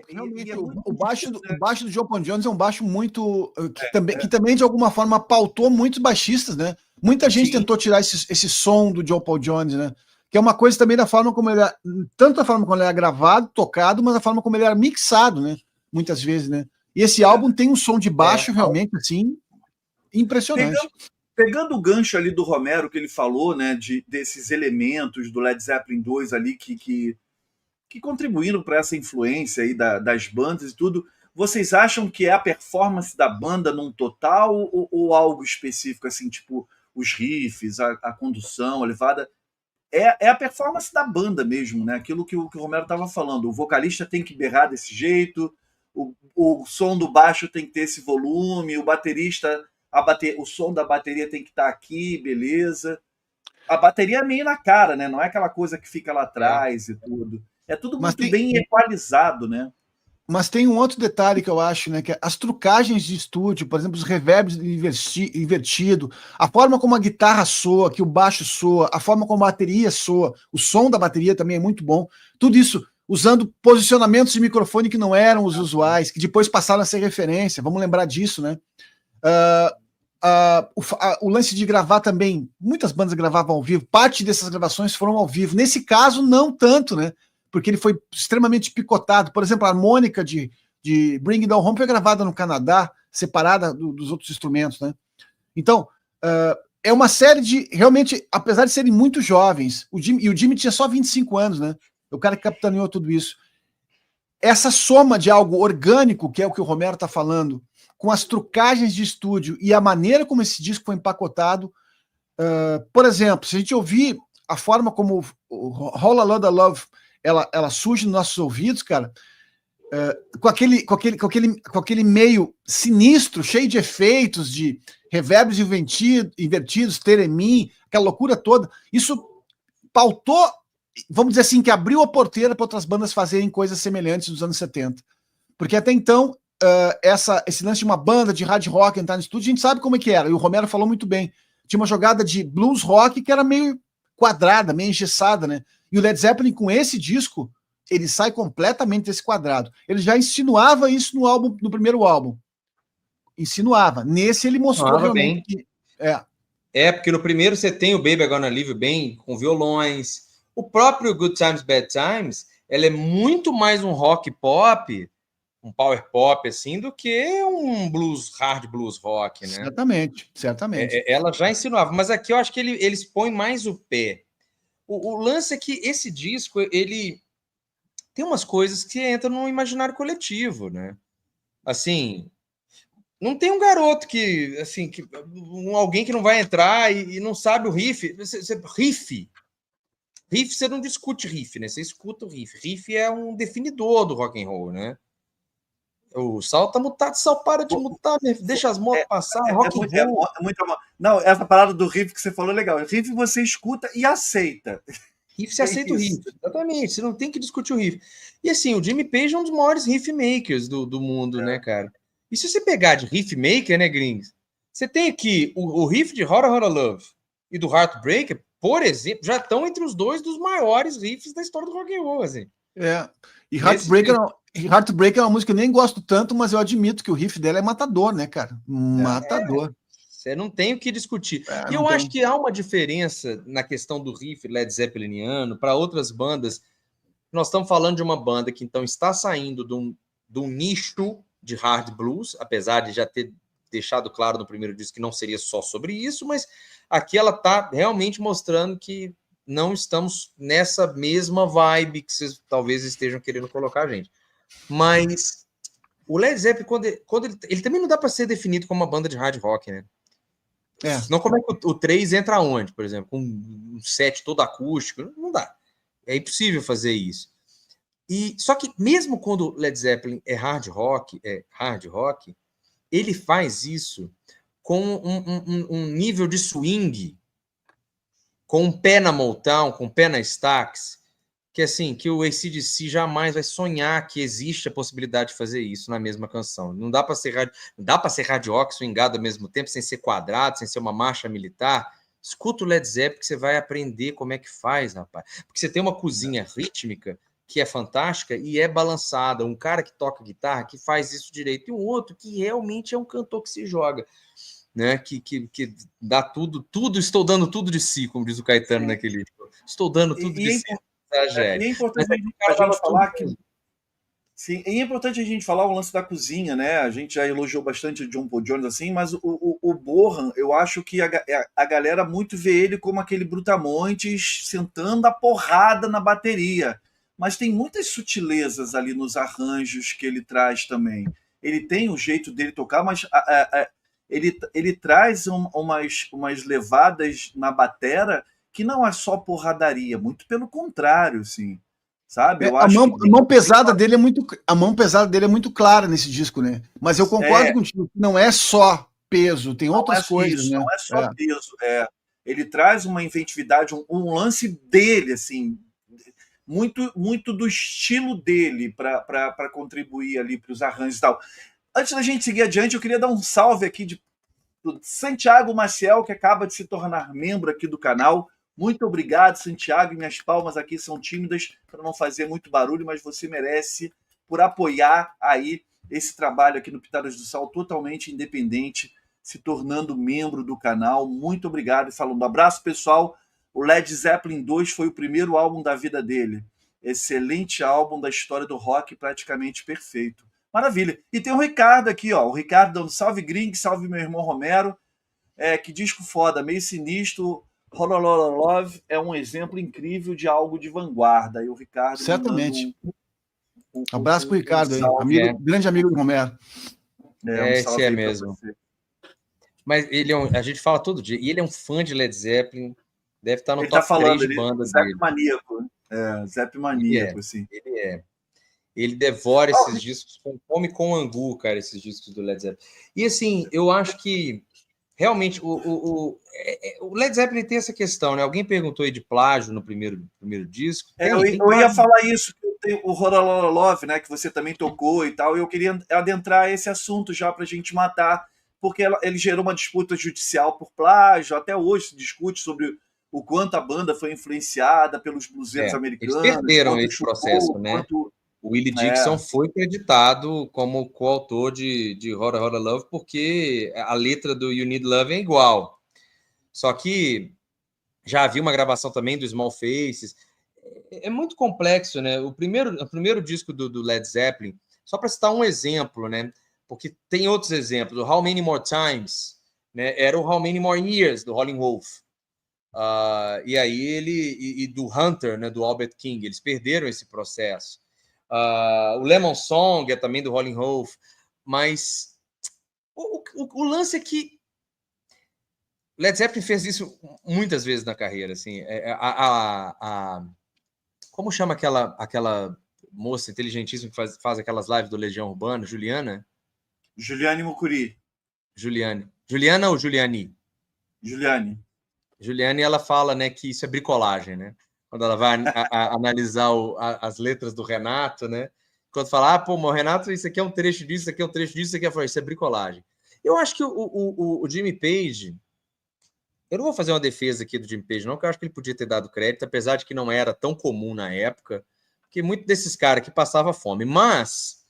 Realmente, é muito o baixo, difícil, né? o baixo do John Paul Jones é um baixo muito que também de alguma forma pautou muitos baixistas, né? Muita gente Sim, tentou tirar esse som do John Paul Jones, né? Que é uma coisa também da forma como ele é, tanto da forma como ele era gravado, tocado, mas da forma como ele era mixado, né? Muitas vezes, né? E esse álbum tem um som de baixo realmente assim impressionante. pegando, pegando o gancho ali do Romero que ele falou, né, desses elementos do Led Zeppelin 2 ali que contribuíram para essa influência aí das bandas e tudo, vocês acham que é a performance da banda num total ou algo específico, assim, tipo os riffs, a condução, a levada? É a performance da banda mesmo, né? Aquilo que o Romero estava falando. O vocalista tem que berrar desse jeito, o som do baixo tem que ter esse volume, o baterista, o som da bateria tem que estar aqui, beleza. A bateria é meio na cara, né? Não é aquela coisa que fica lá É. atrás e tudo. É tudo Mas muito tem, bem equalizado, né? Mas tem um outro detalhe que eu acho, né? Que é as trucagens de estúdio, por exemplo, os reverbs invertido, a forma como a guitarra soa, que o baixo soa, a forma como a bateria soa, o som da bateria também é muito bom. Tudo isso usando posicionamentos de microfone que não eram os usuais, que depois passaram a ser referência. Vamos lembrar disso, né? O lance de gravar também, muitas bandas gravavam ao vivo, parte dessas gravações foram ao vivo. Nesse caso, não tanto, né? Porque ele foi extremamente picotado. Por exemplo, a harmônica de Bring It On Home foi gravada no Canadá, separada dos outros instrumentos, né? Então, é uma série de, realmente, apesar de serem muito jovens, o Jimmy tinha só 25 anos, né? O cara que capitaneou tudo isso. Essa soma de algo orgânico, que é o que o Romero está falando, com as trucagens de estúdio e a maneira como esse disco foi empacotado, por exemplo, se a gente ouvir a forma como o Whole Lotta Love ela surge nos nossos ouvidos, cara, com aquele meio sinistro, cheio de efeitos, de reverbs invertidos, teremim, aquela loucura toda, isso pautou, vamos dizer assim, que abriu a porteira para outras bandas fazerem coisas semelhantes nos anos 70. Porque até então, esse lance de uma banda de hard rock entrar no estúdio, a gente sabe como é que era, e o Romero falou muito bem. Tinha uma jogada de blues rock que era meio quadrada, meio engessada, né? E o Led Zeppelin, com esse disco, ele sai completamente desse quadrado. Ele já insinuava isso no primeiro álbum. Insinuava. Nesse ele mostrou realmente que... Porque no primeiro você tem o Baby I'm Gonna Leave You bem, com violões. O próprio Good Times, Bad Times, ela é muito mais um rock pop, um power pop, assim, do que um hard blues rock, né? Certamente. Ela já insinuava, mas aqui eu acho que eles põem mais o pé. O lance é que esse disco, ele tem umas coisas que entram no imaginário coletivo, né? Assim, não tem um garoto que, assim, alguém que não vai entrar e não sabe o riff. Riff, você não discute riff, né? Você escuta o riff. Riff é um definidor do rock and roll, né? O Sal tá mutado, Sal, para de mutar, deixa as motos passar, rock and roll. Muito amor. Não, essa parada do riff que você falou é legal. Riff você escuta e aceita. Riff, você aceita o riff. Exatamente, você não tem que discutir o riff. E assim, o Jimmy Page é um dos maiores riff makers do mundo, né, cara? E se você pegar de riff maker, né, Grings? Você tem aqui o riff de Hotter Hotter Love e do Heartbreaker, por exemplo, já estão entre os dois dos maiores riffs da história do rock and roll, assim. E Heartbreaker é uma música que eu nem gosto tanto, mas eu admito que o riff dela é matador, né, cara? Matador. Você não tem o que discutir. E eu acho que há uma diferença na questão do riff Led Zeppeliniano para outras bandas. Nós estamos falando de uma banda que então está saindo de um nicho de hard blues, apesar de já ter deixado claro no primeiro disco que não seria só sobre isso, mas aqui ela está realmente mostrando que não estamos nessa mesma vibe que vocês talvez estejam querendo colocar a gente. Mas o Led Zeppelin, quando ele também não dá para ser definido como uma banda de hard rock, né? Senão, como é que o 3 entra onde, por exemplo? Com um set todo acústico? Não dá. É impossível fazer isso. Só que mesmo quando o Led Zeppelin é hard rock, ele faz isso com um nível de swing, com um pé na Motown, com um pé na Stax, que assim, que o AC/DC jamais vai sonhar que existe a possibilidade de fazer isso na mesma canção. Não dá para ser hard rock swingado ao mesmo tempo, sem ser quadrado, sem ser uma marcha militar. Escuta o Led Zeppelin que você vai aprender como é que faz, rapaz. Porque você tem uma cozinha rítmica que é fantástica e é balançada, um cara que toca guitarra, que faz isso direito, e um outro que realmente é um cantor que se joga, né? Que dá tudo, estou dando tudo de si, como diz o Caetano naquele livro. Estou dando tudo de si. E é importante a gente falar que... Sim, e é importante a gente falar o lance da cozinha, né? A gente já elogiou bastante o John Paul Jones, assim, mas o Bonham, eu acho que a galera muito vê ele como aquele brutamontes sentando a porrada na bateria. Mas tem muitas sutilezas ali nos arranjos que ele traz também. Ele tem o jeito dele tocar, mas ele traz umas levadas na batera que não é só porradaria, muito pelo contrário, assim. Sabe? Eu acho a mão pesada dele é muito clara nesse disco, né? Mas eu concordo contigo, não é só peso, tem outras coisas, isso, né? Não é só peso, ele traz uma inventividade, um lance dele, assim, muito do estilo dele para contribuir ali para os arranjos e tal. Antes da gente seguir adiante, eu queria dar um salve aqui do Santiago Maciel, que acaba de se tornar membro aqui do canal. Muito obrigado, Santiago. Minhas palmas aqui são tímidas para não fazer muito barulho, mas você merece por apoiar aí esse trabalho aqui no Pitadas do Sal, totalmente independente, se tornando membro do canal. Muito obrigado. E falando abraço, pessoal. O Led Zeppelin 2 foi o primeiro álbum da vida dele. Excelente álbum da história do rock, praticamente perfeito. Maravilha. E tem o Ricardo aqui, ó. O Ricardo dando salve gringo, salve meu irmão Romero. Que disco foda, meio sinistro. Love é um exemplo incrível de algo de vanguarda. E o Ricardo... Certamente. Abraço pro Ricardo, aí. Grande amigo do Romero. Esse é mesmo. Mas ele a gente fala todo dia. E ele é um fã de Led Zeppelin. Deve estar no top 3 de bandas dele. Maníaco. Zepp maníaco, assim. Ele é. Ele devora esses discos, come com angu, cara, esses discos do Led Zeppelin. E assim, eu acho que realmente o Led Zeppelin tem essa questão, né? Alguém perguntou aí de plágio no primeiro disco. Eu ia falar isso, que tem o Love, né? Que você também tocou e tal. E eu queria adentrar esse assunto já pra gente matar, porque ele gerou uma disputa judicial por plágio. Até hoje se discute sobre o quanto a banda foi influenciada pelos bluseiros americanos. Eles perderam esse processo, né? O Willie Dixon foi creditado como coautor de Holla Holla Love, porque a letra do You Need Love é igual. Só que já havia uma gravação também do Small Faces. É muito complexo, né? O primeiro disco do Led Zeppelin, só para citar um exemplo, né? Porque tem outros exemplos. O How Many More Times, né? Era o How Many More Years, do Howlin' Wolf. E aí e do Hunter, né? Do Albert King. Eles perderam esse processo. O Lemon Song é também do Howlin' Wolf, mas o lance é que Led Zeppelin fez isso muitas vezes na carreira, assim, como chama aquela moça inteligentíssima que faz aquelas lives do Legião Urbana, Juliane Mucuri. Juliana ou Juliani? Juliane, ela fala, né, que isso é bricolagem, né? Quando ela vai analisar as letras do Renato, né? Quando fala, o Renato, isso aqui é um trecho disso, isso aqui é um trecho disso, isso aqui isso é bricolagem. Eu acho que o Jimmy Page, eu não vou fazer uma defesa aqui do Jimmy Page, não, porque eu acho que ele podia ter dado crédito, apesar de que não era tão comum na época, porque muitos desses caras que passavam fome. Mas,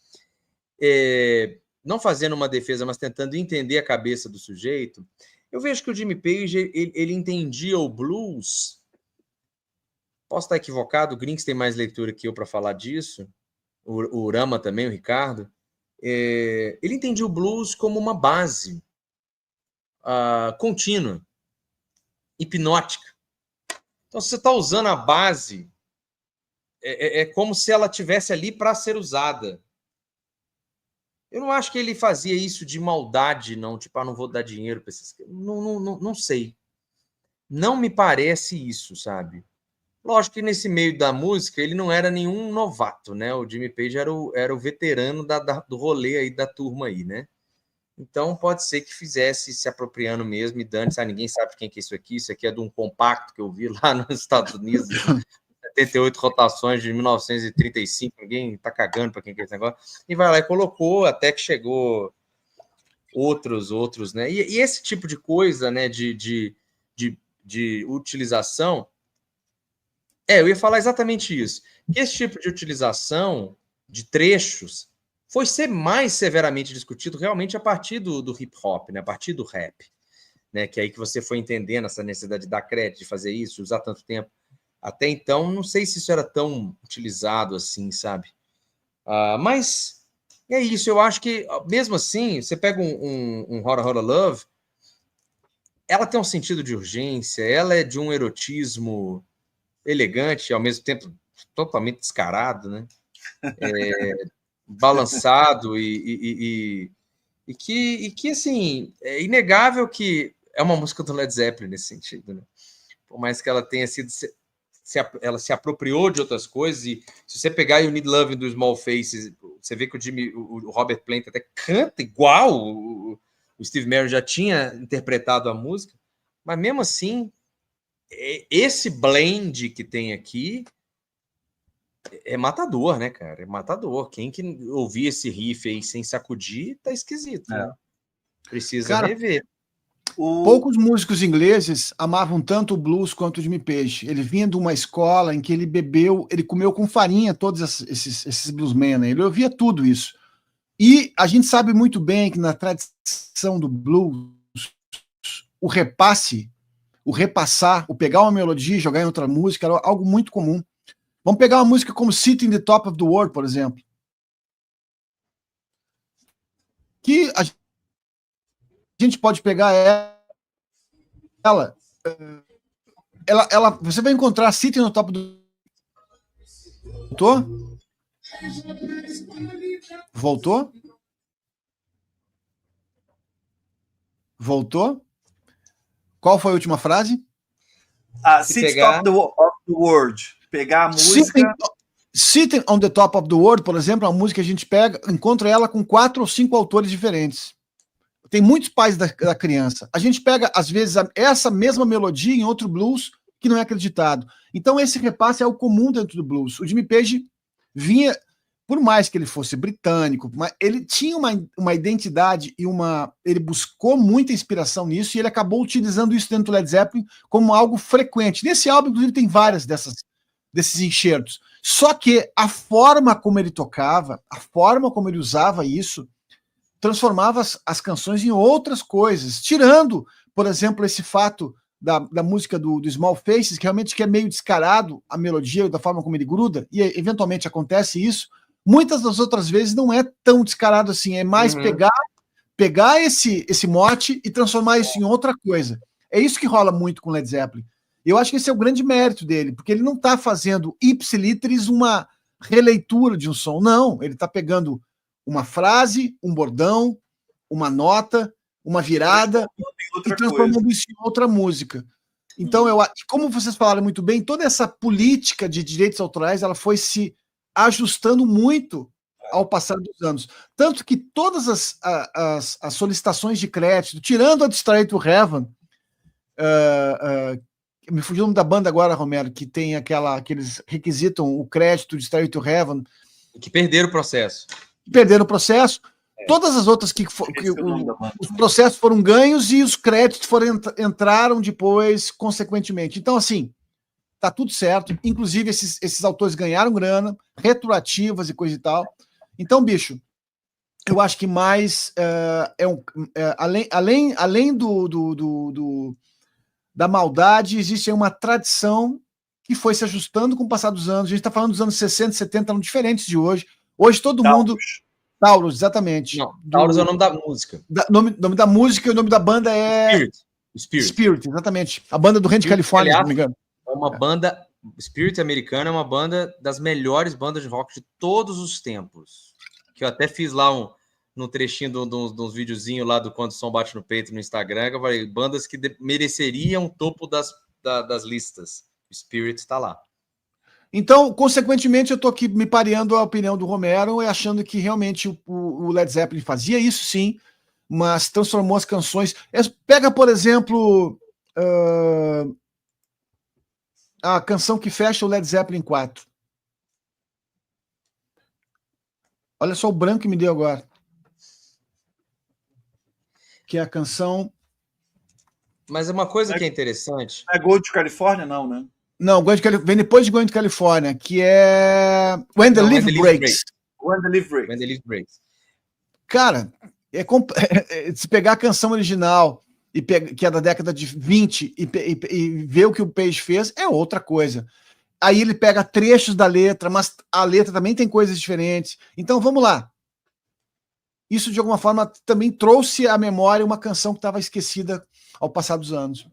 não fazendo uma defesa, mas tentando entender a cabeça do sujeito, eu vejo que o Jimmy Page, ele entendia o blues. Posso estar equivocado, o Grinks tem mais leitura que eu para falar disso, o Urama também, o Ricardo. Ele entendia o blues como uma base contínua, hipnótica. Então, se você está usando a base, é como se ela estivesse ali para ser usada. Eu não acho que ele fazia isso de maldade, não. Tipo, não vou dar dinheiro para esses... Não sei. Não me parece isso, sabe? Lógico que nesse meio da música ele não era nenhum novato, né? O Jimmy Page era o veterano do rolê aí, da turma aí, né? Então pode ser que fizesse se apropriando mesmo e dane-se, ninguém sabe quem que é isso aqui é de um compacto que eu vi lá nos Estados Unidos, 78 rotações de 1935, ninguém tá cagando para quem que é esse negócio, e vai lá e colocou, até que chegou outros, né? E esse tipo de coisa, né, de utilização, Eu ia falar exatamente isso. Que esse tipo de utilização de trechos foi ser mais severamente discutido realmente a partir do hip hop, né? A partir do rap, né? Que aí que você foi entendendo essa necessidade de dar crédito, de fazer isso, usar tanto tempo. Até então, não sei se isso era tão utilizado assim, sabe? Mas é isso, eu acho que, mesmo assim, você pega um Hora Hora Love, ela tem um sentido de urgência, ela é de um erotismo elegante, ao mesmo tempo totalmente descarado, né? Balançado e que, assim, é inegável que é uma música do Led Zeppelin nesse sentido, né? Por mais que ela tenha sido... ela se apropriou de outras coisas, e se você pegar o Need Love do Small Faces, você vê que o Robert Plant até canta igual o Steve Marriott já tinha interpretado a música, mas mesmo assim, esse blend que tem aqui é matador, né, cara? É matador. Quem que ouvir esse riff aí sem sacudir, tá esquisito, né? Precisa rever. Poucos músicos ingleses amavam tanto o blues quanto o Jimmy Page. Ele vinha de uma escola em que ele bebeu, ele comeu com farinha todos esses bluesmen, né? Ele ouvia tudo isso. E a gente sabe muito bem que na tradição do blues, o repasse, o repassar, o pegar uma melodia e jogar em outra música era algo muito comum. Vamos pegar uma música como Sitting in the Top of the World, por exemplo. Que a gente pode pegar ela você vai encontrar Sitting no Top do... Voltou? Qual foi a última frase? Sitting Top of the World. Pegar a música... Sitting on the Top of the World, por exemplo, é uma música que a gente encontra ela com 4 ou 5 autores diferentes. Tem muitos pais da criança. A gente pega, às vezes, essa mesma melodia em outro blues que não é acreditado. Então, esse repasse é o comum dentro do blues. O Jimmy Page vinha, por mais que ele fosse britânico, mas ele tinha uma identidade e ele buscou muita inspiração nisso, e ele acabou utilizando isso dentro do Led Zeppelin como algo frequente. Nesse álbum, inclusive, tem várias desses enxertos. Só que a forma como ele tocava, a forma como ele usava isso, transformava as canções em outras coisas, tirando, por exemplo, esse fato da música do Small Faces, que realmente é meio descarado a melodia, da forma como ele gruda, e eventualmente acontece isso. Muitas das outras vezes não é tão descarado assim, é mais pegar esse mote e transformar isso em outra coisa. É isso que rola muito com Led Zeppelin. Eu acho que esse é o grande mérito dele, porque ele não está fazendo ipsiliteris uma releitura de um som, não, ele está pegando uma frase, um bordão, uma nota, uma virada, e transformando isso em outra música. Então, como vocês falaram muito bem, toda essa política de direitos autorais, ela foi se ajustando muito ao passar dos anos. Tanto que todas as solicitações de crédito, tirando a de Stairway to Heaven, me fugiu o nome da banda agora, Romero, que tem que eles requisitam o crédito de Stairway to Heaven. Que perderam o processo. Todas as outras os processos foram ganhos e os créditos entraram depois, consequentemente. Então, assim, tá tudo certo. Inclusive, esses autores ganharam grana, retroativas e coisa e tal. Então, bicho, eu acho que mais além da maldade, existe uma tradição que foi se ajustando com o passar dos anos. A gente está falando dos anos 60, 70, eram diferentes de hoje. Hoje todo mundo... Taurus, exatamente. Não, Taurus é o nome da música. Nome da música e o nome da banda é... Spirit, exatamente. A banda do Randy Califórnia, se não me engano. É uma banda... Spirit americana é uma banda das melhores bandas de rock de todos os tempos. Que eu até fiz lá num trechinho de uns videozinhos lá do Quando o Som Bate no Peito no Instagram, que eu falei, bandas que mereceriam o topo das listas. Spirit está lá. Então, consequentemente, eu estou aqui me pareando a opinião do Romero e achando que realmente o Led Zeppelin fazia isso sim, mas transformou as canções. Pega, por exemplo, a canção que fecha o Led Zeppelin 4. Olha só o branco que me deu agora. Que é a canção... Mas uma coisa que é interessante... É Gold de Califórnia, não, né? Não, vem depois de Going to California, que é When the Leaf Breaks. When the Leaf Breaks. When the Leaf Breaks. Cara, se pegar a canção original, que é da década de 20, e ver o que o Page fez, é outra coisa. Aí ele pega trechos da letra, mas a letra também tem coisas diferentes. Então, vamos lá. Isso, de alguma forma, também trouxe à memória uma canção que estava esquecida ao passar dos anos.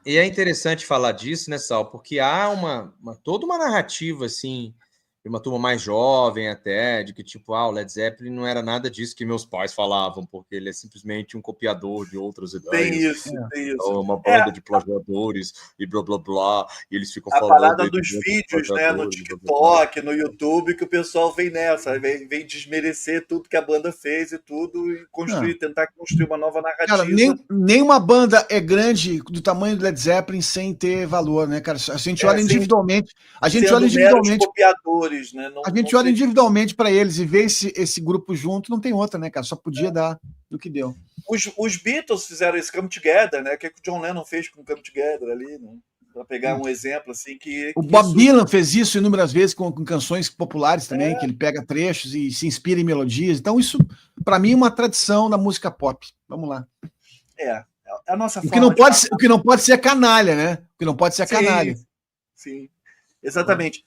E é interessante falar disso, né, Sal? Porque há toda uma narrativa, assim, de uma turma mais jovem até, de que, tipo, o Led Zeppelin não era nada disso que meus pais falavam, porque ele é simplesmente um copiador de outras ideias. Tem isso, tem isso. Então, uma banda de plagiadores e blá, blá, blá, e eles ficam falando... A parada dos de vídeos, né, no TikTok, no YouTube, que o pessoal vem nessa, vem desmerecer tudo que a banda fez e tudo, e tentar construir uma nova narrativa. Cara, nenhuma banda é grande do tamanho do Led Zeppelin sem ter valor, né, cara? A gente olha individualmente... Copiadores, né? A gente olha individualmente para eles e vê esse grupo junto, não tem outra, né, cara? Só podia dar do que deu. Os Beatles fizeram esse Come Together, né? Que é que o John Lennon fez com o Come Together ali, né? Para pegar um exemplo assim que... O Bob Dylan fez isso inúmeras vezes com canções populares também, que ele pega trechos e se inspira em melodias. Então isso, para mim, é uma tradição da música pop. Vamos lá. A nossa o que não pode ser canalha, né? O que não pode ser canalha. Sim, exatamente.